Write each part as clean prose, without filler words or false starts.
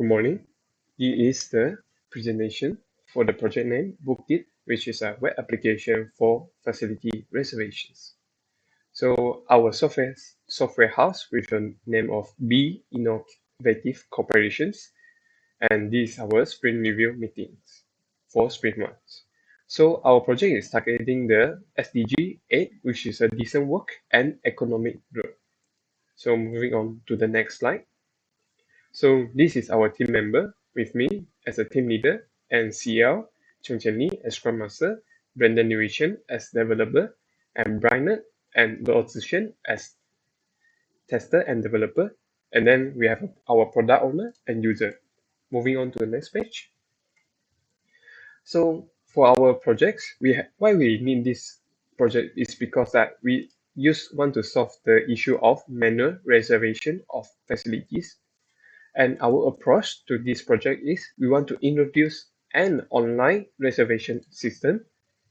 good morning. This is the presentation for the project name BookIt, which is a web application for facility reservations. So our software house with the name of B Innovative Corporations, and these are our sprint review meetings for sprint months. So our project is targeting the SDG 8, which is a decent work and economic growth. So moving on to the next slide. So this is our team member with me as a team leader and CL, Cheong as Scrum Master, Loo Zhi Xuen as developer, and Brynard and Loo Zhi Xuen as tester and developer. And then we have our product owner and user. Moving on to the next page. So for our projects, why we need this project is because that we want to solve the issue of manual reservation of facilities. And our approach to this project is we want to introduce an online reservation system.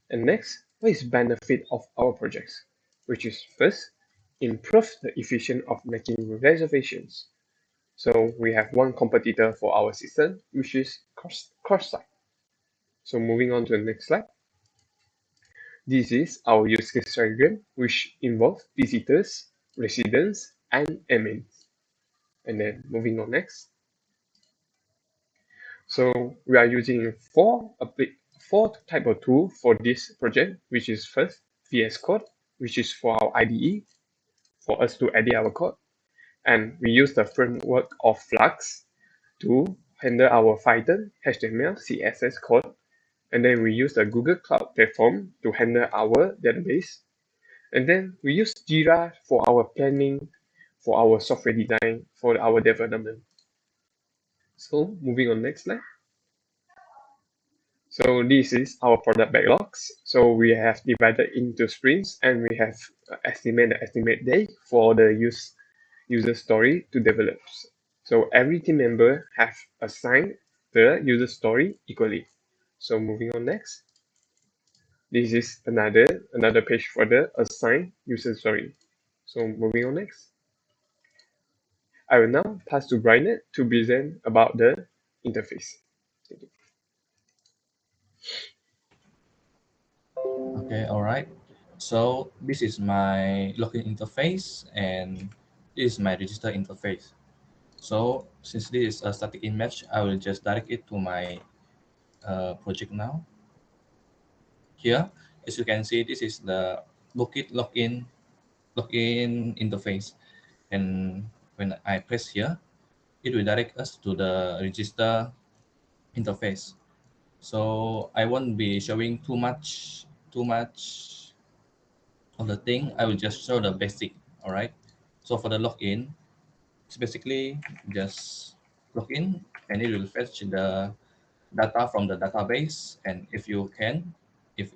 And next, what is benefit of our projects? Which is first, improve the efficiency of making reservations. So we have one competitor for our system, which is cross-site. So moving on to the next slide. This is our use case diagram, which involves visitors, residents, and admins. And then moving on next. So we are using four type of tool for this project, which is first VS Code, which is for our IDE, for us to edit our code. And we use the framework of Flux to handle our Python, HTML, CSS code. And then we use the Google Cloud Platform to handle our database. And then we use Jira for our planning, for our software design, for our development. So moving on next slide. So this is our product backlogs. So we have divided into sprints and we have estimate day for the user story to develop. So every team member have assigned the user story equally. So moving on next. This is another page for the assigned user story. So moving on next. I will now pass to Bryan to present about the interface. Thank you. Okay, all right. So this is my login interface and this is my register interface. So since this is a static image, I will just direct it to my project now. Here, as you can see, this is the BookIt login interface. And when I press here, it will direct us to the register interface. So I won't be showing too much of the thing. I will just show the basic. All right. So for the login, it's basically just log in and it will fetch the data from the database. And if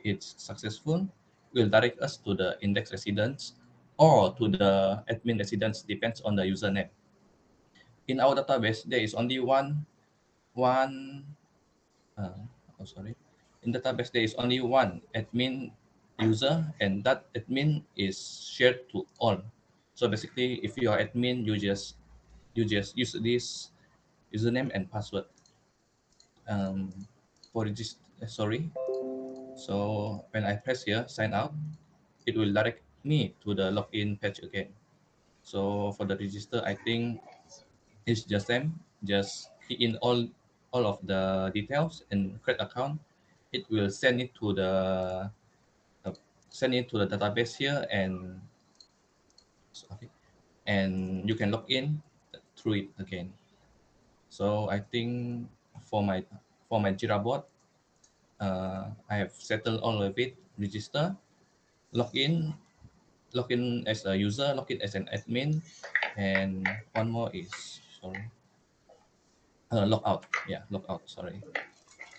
it's successful, will direct us to the index residents or to the admin residents, depends on the username. In our database, there is only one sorry. In database, there is only one admin user, and that admin is shared to all. So basically, if you are admin, you just use this username and password. For register, sorry. So when I press here, sign out, it will direct me to the login page again. So for the register, I think it's just them. Just key in all of the details and create account. It will uh, send it to the database here, and sorry, and you can log in through it again. So I think for my Jira board, I have settled all of it. Register, login, login as a user, login as an admin, and one more is sorry, logout. Yeah, logout. Sorry.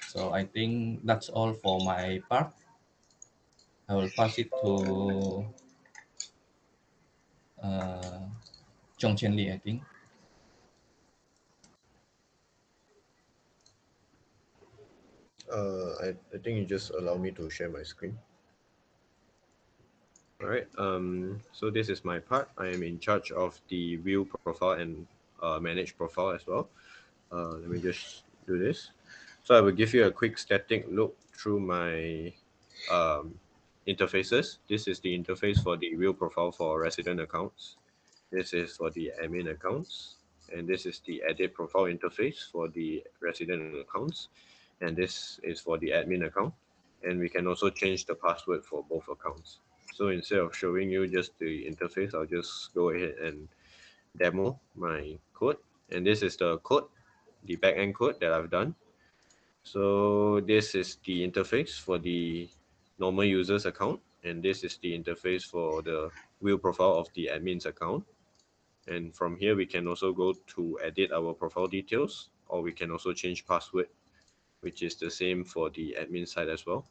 So I think that's all for my part. I will pass it to uh, Chien Lee, I think. I think you just allow me to share my screen. All right. So this is my part. I am in charge of the view profile and manage profile as well. Let me just do this. So I will give you a quick static look through my interfaces. This is the interface for the real profile for resident accounts. This is for the admin accounts. And this is the edit profile interface for the resident accounts. And this is for the admin account. And we can also change the password for both accounts. So instead of showing you just the interface, I'll just go ahead and demo my code. And this is the code, the backend code that I've done. So this is the interface for the normal users account, and this is the interface for the wheel profile of the admin's account. And from here, we can also go to edit our profile details, or we can also change password, which is the same for the admin side as well.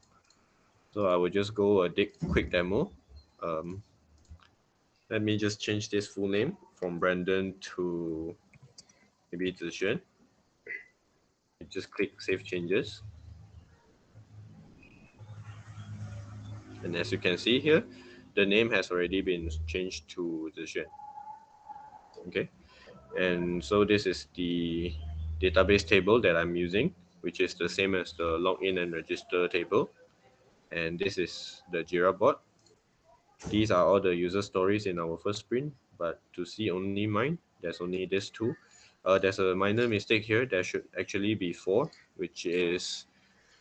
So I will just go a quick demo. Um, Let me just change this full name from Brandon to maybe Zhi Xuen. Just click Save Changes. And as you can see here, the name has already been changed to Zhi Xuen. Okay. And so this is the database table that I'm using, which is the same as the login and register table. And this is the Jira board. These are all the user stories in our first sprint, but to see only mine, there's only this two. There's a minor mistake here. There should actually be four, which is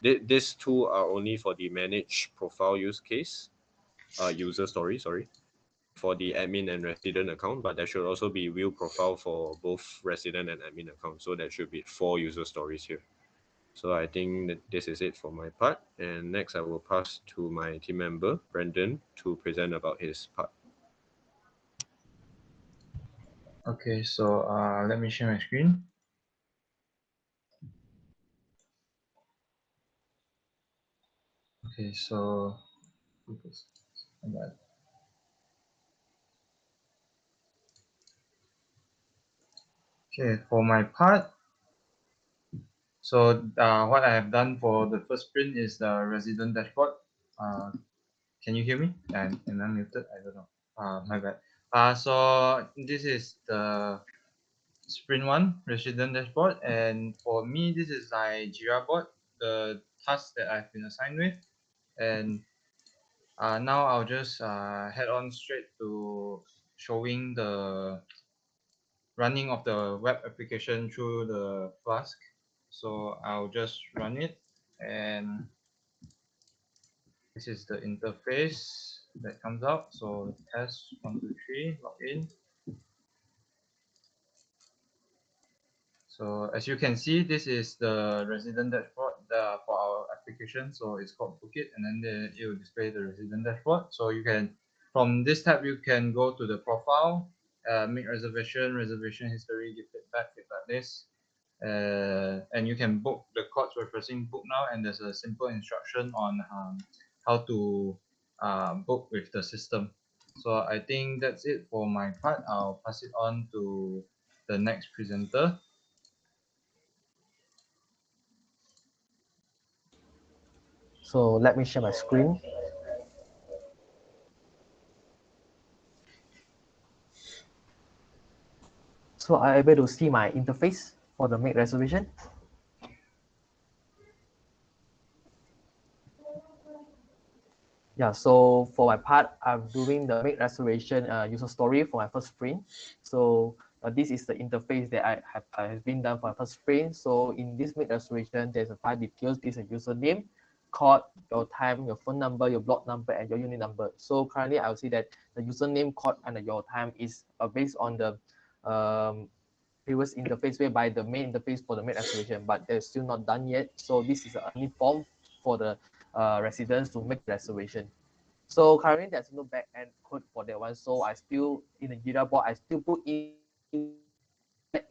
these two are only for the manage profile use case, user story, sorry, for the admin and resident account, but there should also be view profile for both resident and admin account. So there should be 4 user stories here. So I think that this is it for my part. And next I will pass to my team member, Brandon, to present about his part. Okay, so let me share my screen. Okay, so okay, for my part, so what I have done for the first sprint is the resident dashboard. Can you hear me? And I'm muted. I don't know. My bad. So this is the sprint one resident dashboard, and for me this is my Jira board, the task that I've been assigned with, and now I'll just head on straight to showing the running of the web application through the Flask. So I'll just run it, and this is the interface that comes out. So test 1, 2, 3, login. So as you can see, this is the resident dashboard for our application. So it's called BookIt, and then it will display the resident dashboard. So you can, from this tab, you can go to the profile, make reservation history, give feedback list, and you can book the course. We're pressing book now, and there's a simple instruction on how to book with the system. So I think that's it for my part. I'll pass it on to the next presenter. So let me share my screen. So are you able to see my interface for the make reservation? Yeah, so for my part, I'm doing the make reservation user story for my first sprint. So this is the interface that I have been done for my first sprint. So in this make reservation, there's a 5 details. This is a username, code, your time, your phone number, your block number, and your unit number. So currently, I will see that the username, code, and your time is based on the previous interface whereby the main interface for the make reservation, but they're still not done yet. So this is a new form for the residents to make reservation. So currently there's no back-end code for that one. So I still in the Jira board, I still put in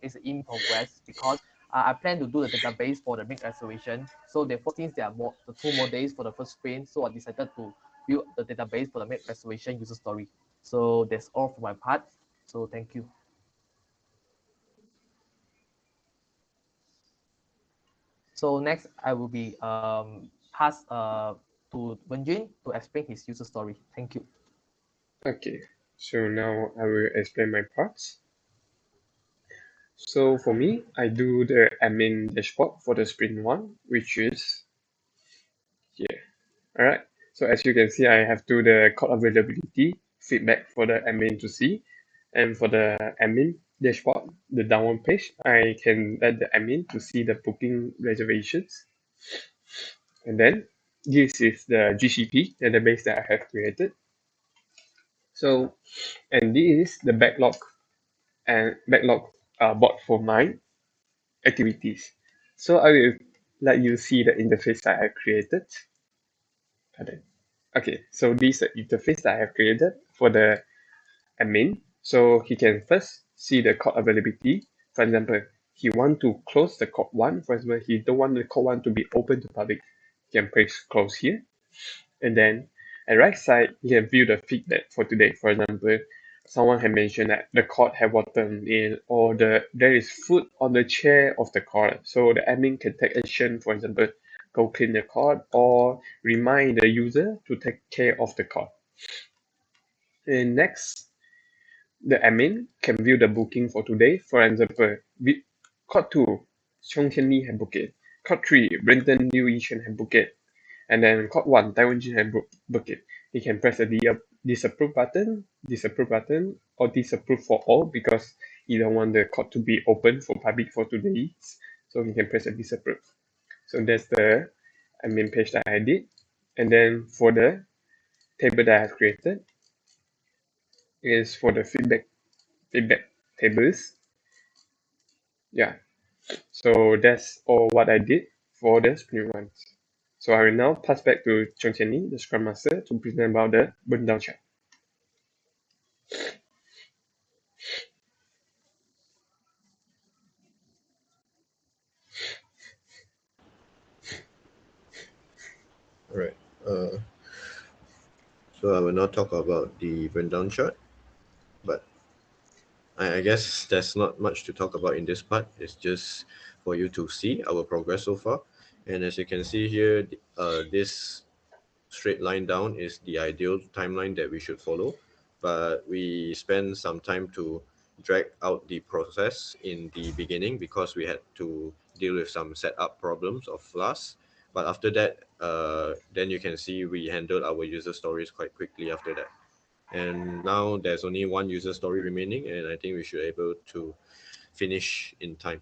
is in progress because I plan to do the database for the make reservation. So therefore, since there are the 2 more days for the first sprint, so I decided to build the database for the make reservation user story. So that's all for my part. So thank you. So next, I will be passed to Wen Jun to explain his user story. Thank you. Okay, so now I will explain my parts. So for me, I do the admin dashboard for the sprint one, which is here. All right. So as you can see, I have to the code availability feedback for the admin to see, and for the admin dashboard, the download page, I can let the admin to see the booking reservations. And then this is the GCP database that I have created. So, and this is the backlog bot for my activities. So I will let you see the interface that I created. Okay, so this is the interface that I have created for the admin. So he can first see the code availability. For example, he want to close the code one. For example, he don't want the code one to be open to public. He can press close here. And then at right side, you can view the feedback for today. For example, someone had mentioned that the code have water in, or there is food on the chair of the code. So the admin can take action, for example, go clean the code or remind the user to take care of the code. And next, the admin can view the booking for today. For example, code 2, Cheong had booked it. Code 3, Brendan Liew had booked it. And then code 1, Tai Wen Jun book it. You can press the disapprove button, or disapprove for all because you don't want the code to be open for public for today. So you can press a disapprove. So that's the admin page that I did. And then for the table that I have created is for the feedback tables. Yeah. So that's all what I did for the sprint runs. So I will now pass back to Cheong, the Scrum Master, to present about the burn down chart. All right. So I will now talk about the rundown chart, but I guess there's not much to talk about in this part. It's just for you to see our progress so far. And as you can see here, this straight line down is the ideal timeline that we should follow. But we spent some time to drag out the process in the beginning because we had to deal with some setup problems of Flask. But after that, then you can see we handled our user stories quite quickly after that. And now there's only one user story remaining, and I think we should be able to finish in time.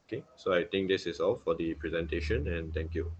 Okay, so I think this is all for the presentation, and thank you.